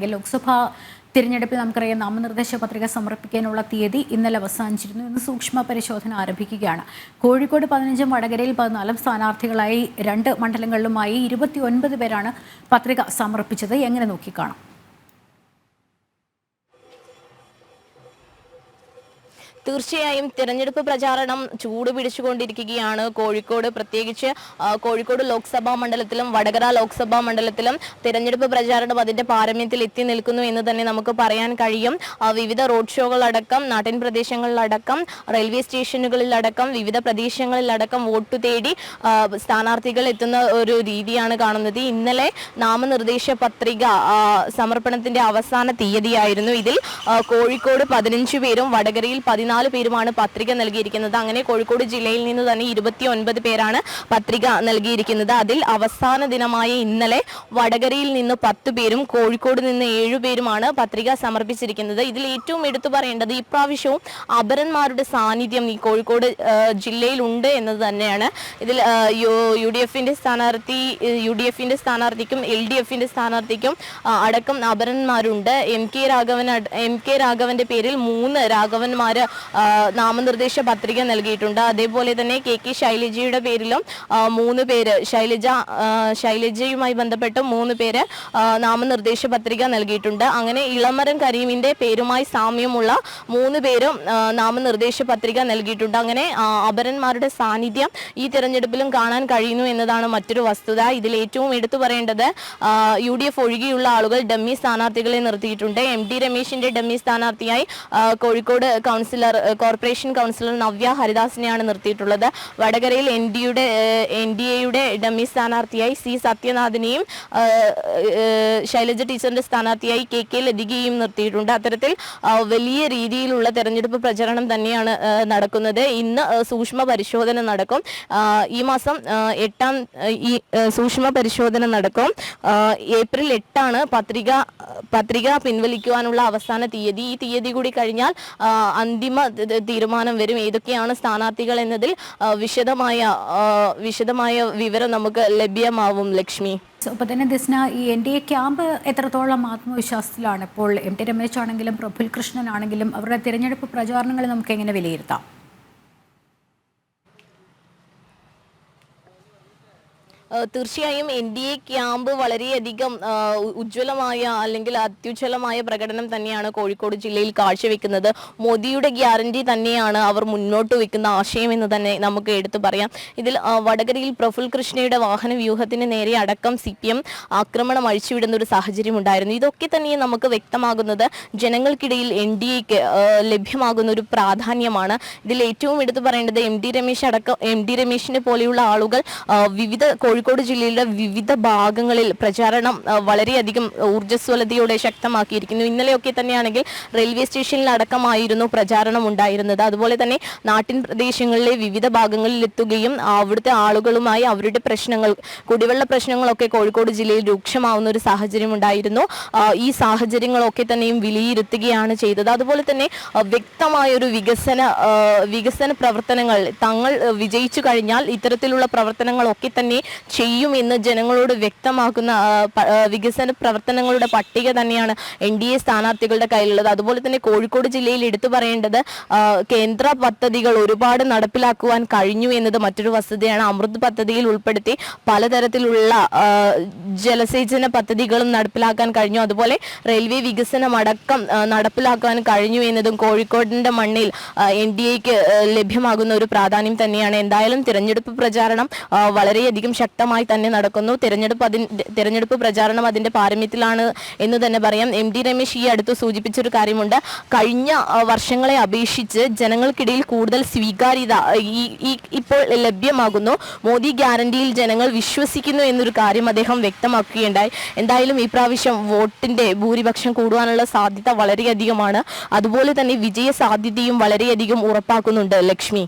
ലോക്സഭാ തിരഞ്ഞെടുപ്പിൽ നമുക്കറിയാം നാമനിർദ്ദേശ പത്രിക സമർപ്പിക്കാനുള്ള തീയതി ഇന്നലെ അവസാനിച്ചിരുന്നു. ഇന്ന് സൂക്ഷ്മ പരിശോധന ആരംഭിക്കുകയാണ്. കോഴിക്കോട് 15, വടകരയിൽ 14 സ്ഥാനാർത്ഥികളായി 2 മണ്ഡലങ്ങളിലുമായി 29 പേരാണ് പത്രിക സമർപ്പിച്ചത്. എങ്ങനെ നോക്കിക്കാണാം? തീർച്ചയായും തിരഞ്ഞെടുപ്പ് പ്രചാരണം ചൂടുപിടിച്ചുകൊണ്ടിരിക്കുകയാണ്. കോഴിക്കോട്, പ്രത്യേകിച്ച് കോഴിക്കോട് ലോക്സഭാ മണ്ഡലത്തിലും വടകര ലോക്സഭാ മണ്ഡലത്തിലും തിരഞ്ഞെടുപ്പ് പ്രചാരണം അതിന്റെ പാരമ്യത്തിൽ എത്തി നിൽക്കുന്നു എന്ന് തന്നെ നമുക്ക് പറയാൻ കഴിയും. വിവിധ റോഡ് ഷോകളടക്കം, നാട്ടിൻ പ്രദേശങ്ങളിലടക്കം, റെയിൽവേ സ്റ്റേഷനുകളിലടക്കം, വിവിധ പ്രദേശങ്ങളിലടക്കം വോട്ട് തേടി സ്ഥാനാർത്ഥികൾ എത്തുന്ന ഒരു രീതിയാണ് കാണുന്നത്. ഇന്നലെ നാമനിർദ്ദേശ പത്രിക സമർപ്പണത്തിന്റെ അവസാന തീയതിയായിരുന്നു. ഇതിൽ കോഴിക്കോട് 15 പേരും വടകരയിൽ 14 പേരുമാണ് പത്രിക നൽകിയിരിക്കുന്നത്. അങ്ങനെ കോഴിക്കോട് ജില്ലയിൽ നിന്ന് തന്നെ 29 പേരാണ് പത്രിക നൽകിയിരിക്കുന്നത്. അതിൽ അവസാന ദിനമായ ഇന്നലെ വടകരയിൽ നിന്ന് 10 പേരും കോഴിക്കോട് നിന്ന് 7 പേരുമാണ് പത്രിക സമർപ്പിച്ചിരിക്കുന്നത്. ഇതിൽ ഏറ്റവും എടുത്തു പറയേണ്ടത് ഇപ്രാവശ്യവും അപരന്മാരുടെ സാന്നിധ്യം ഈ കോഴിക്കോട് ജില്ലയിൽ ഉണ്ട് എന്നത് തന്നെയാണ്. ഇതിൽ യു ഡി എഫിന്റെ സ്ഥാനാർത്ഥിക്കും LDF സ്ഥാനാർത്ഥിക്കും അടക്കം അപരന്മാരുണ്ട്. എം കെ രാഘവന്റെ പേരിൽ 3 രാഘവന്മാര് നാമനിർദ്ദേശ പത്രിക നൽകിയിട്ടുണ്ട്. അതേപോലെ തന്നെ KK ശൈലജയുടെ പേരിലും 3 പേര്, ശൈലജയുമായി ബന്ധപ്പെട്ട് 3 പേര് നാമനിർദ്ദേശ പത്രിക നൽകിയിട്ടുണ്ട്. അങ്ങനെ ഇളമരം കരീമിന്റെ പേരുമായി സാമ്യമുള്ള 3 പേരും നാമനിർദ്ദേശ പത്രിക നൽകിയിട്ടുണ്ട്. അങ്ങനെ അപരന്മാരുടെ സാന്നിധ്യം ഈ തെരഞ്ഞെടുപ്പിലും കാണാൻ കഴിയുന്നു എന്നതാണ് മറ്റൊരു വസ്തുത. ഇതിൽ ഏറ്റവും എടുത്തു പറയേണ്ടത് UDF ഒഴികെയുള്ള ആളുകൾ ഡമ്മി സ്ഥാനാർത്ഥികളെ നിർത്തിയിട്ടുണ്ട്. MD രമേശിന്റെ ഡമ്മി സ്ഥാനാർത്ഥിയായി കോഴിക്കോട് കോർപ്പറേഷൻ കൗൺസിലർ നവ്യ ഹരിദാസിനെയാണ് നിർത്തിയിട്ടുള്ളത്. വടകരയിൽ NDAയുടെ ഡമ്മി സ്ഥാനാർത്ഥിയായി C സത്യനാഥിനെയും ശൈലജ ടീച്ചറിന്റെ സ്ഥാനാർത്ഥിയായി KK ലതികയെയും നിർത്തിയിട്ടുണ്ട്. അത്തരത്തിൽ വലിയ രീതിയിലുള്ള തെരഞ്ഞെടുപ്പ് പ്രചരണം തന്നെയാണ് നടക്കുന്നത്. ഇന്ന് സൂക്ഷ്മ പരിശോധന നടക്കും. ഈ മാസം 8 സൂക്ഷ്മ പരിശോധന നടക്കും. ഏപ്രിൽ 8 പത്രിക പിൻവലിക്കുവാനുള്ള അവസാന തീയതി. ഈ തീയതി കൂടി കഴിഞ്ഞാൽ അന്തിമ തീരുമാനം വരും. ഏതൊക്കെയാണ് സ്ഥാനാർത്ഥികൾ എന്നതിൽ വിശദമായ വിവരം നമുക്ക് ലഭ്യമാവും. ലക്ഷ്മി, ഒപ്പം തന്നെ ദിസ്ന, ഈ NDA ക്യാമ്പ് എത്രത്തോളം ആത്മവിശ്വാസത്തിലാണ് ഇപ്പോൾ? MT രമേശ് ആണെങ്കിലും പ്രഫുൽ കൃഷ്ണൻ ആണെങ്കിലും അവരുടെ തിരഞ്ഞെടുപ്പ് പ്രചാരണങ്ങൾ നമുക്ക് എങ്ങനെ വിലയിരുത്താം? തീർച്ചയായും NDA ക്യാമ്പ് വളരെയധികം ഉജ്ജ്വലമായ അല്ലെങ്കിൽ അത്യുജ്വലമായ പ്രകടനം തന്നെയാണ് കോഴിക്കോട് ജില്ലയിൽ കാഴ്ചവെക്കുന്നത്. മോദിയുടെ ഗ്യാരണ്ടി തന്നെയാണ് അവർ മുന്നോട്ട് വെക്കുന്ന ആശയം എന്ന് തന്നെ നമുക്ക് എടുത്തു പറയാം. ഇതിൽ വടകരയിൽ പ്രഫുൽ കൃഷ്ണയുടെ വാഹന വ്യൂഹത്തിന് നേരെ അടക്കം CPM ആക്രമണം അഴിച്ചുവിടുന്ന ഒരു സാഹചര്യം ഉണ്ടായിരുന്നു. ഇതൊക്കെ തന്നെ നമുക്ക് വ്യക്തമാകുന്നത് ജനങ്ങൾക്കിടയിൽ NDAക്ക് ലഭ്യമാകുന്ന ഒരു പ്രാധാന്യമാണ്. ഇതിൽ ഏറ്റവും എടുത്തു പറയേണ്ടത് MD രമേശിനെ പോലെയുള്ള ആളുകൾ കോഴിക്കോട് ജില്ലയിലെ വിവിധ ഭാഗങ്ങളിൽ പ്രചാരണം വളരെയധികം ഊർജ്ജസ്വലതയോടെ ശക്തമാക്കിയിരിക്കുന്നു. ഇന്നലെയൊക്കെ തന്നെയാണെങ്കിൽ റെയിൽവേ സ്റ്റേഷനിലടക്കമായിരുന്നു പ്രചാരണം ഉണ്ടായിരുന്നത്. അതുപോലെ തന്നെ നാട്ടിൻ പ്രദേശങ്ങളിലെ വിവിധ ഭാഗങ്ങളിൽ എത്തുകയും അവിടുത്തെ ആളുകളുമായി അവരുടെ പ്രശ്നങ്ങൾ, കുടിവെള്ള പ്രശ്നങ്ങളൊക്കെ കോഴിക്കോട് ജില്ലയിൽ രൂക്ഷമാവുന്ന ഒരു സാഹചര്യം ഉണ്ടായിരുന്നു. ഈ സാഹചര്യങ്ങളൊക്കെ തന്നെയും വിലയിരുത്തുകയാണ് ചെയ്തത്. അതുപോലെ തന്നെ വ്യക്തമായ ഒരു വികസന പ്രവർത്തനങ്ങൾ തങ്ങൾ വിജയിച്ചു കഴിഞ്ഞാൽ ഇത്തരത്തിലുള്ള പ്രവർത്തനങ്ങളൊക്കെ തന്നെ ചെയ്യുമെന്ന് ജനങ്ങളോട് വ്യക്തമാക്കുന്ന വികസന പ്രവർത്തനങ്ങളുടെ പട്ടിക തന്നെയാണ് NDA സ്ഥാനാർത്ഥികളുടെ കയ്യിലുള്ളത്. അതുപോലെ തന്നെ കോഴിക്കോട് ജില്ലയിൽ എടുത്തു പറയേണ്ടത് കേന്ദ്ര പദ്ധതികൾ ഒരുപാട് നടപ്പിലാക്കുവാൻ കഴിഞ്ഞു എന്നത് മറ്റൊരു വസ്തുതയാണ്. അമൃത് പദ്ധതിയിൽ ഉൾപ്പെടുത്തി പലതരത്തിലുള്ള ജലസേചന പദ്ധതികളും നടപ്പിലാക്കാൻ കഴിഞ്ഞു. അതുപോലെ റെയിൽവേ വികസനം അടക്കം നടപ്പിലാക്കാൻ കഴിഞ്ഞു എന്നതും കോഴിക്കോടിന്റെ മണ്ണിൽ NDAക്ക് ലഭ്യമാകുന്ന ഒരു പ്രാധാന്യം തന്നെയാണ്. എന്തായാലും തിരഞ്ഞെടുപ്പ് പ്രചാരണം വളരെയധികം ശക്തമായി തന്നെ നടക്കുന്നു. തിരഞ്ഞെടുപ്പ് പ്രചാരണം അതിന്റെ പാരമ്യത്തിലാണ് എന്ന് തന്നെ പറയാം. MD രമേശ് ഈ അടുത്ത് സൂചിപ്പിച്ചൊരു കാര്യമുണ്ട്. കഴിഞ്ഞ വർഷങ്ങളെ അപേക്ഷിച്ച് ജനങ്ങൾക്കിടയിൽ കൂടുതൽ സ്വീകാര്യത ഇപ്പോൾ ലഭ്യമാകുന്നു. മോദി ഗ്യാരണ്ടിയിൽ ജനങ്ങൾ വിശ്വസിക്കുന്നു എന്നൊരു കാര്യം അദ്ദേഹം വ്യക്തമാക്കുകയുണ്ടായി. എന്തായാലും ഈ പ്രാവശ്യം വോട്ടിന്റെ ഭൂരിപക്ഷം കൂടുവാനുള്ള സാധ്യത വളരെയധികമാണ്. അതുപോലെ തന്നെ വിജയ സാധ്യതയും വളരെയധികം ഉറപ്പാക്കുന്നുണ്ട്. ലക്ഷ്മി.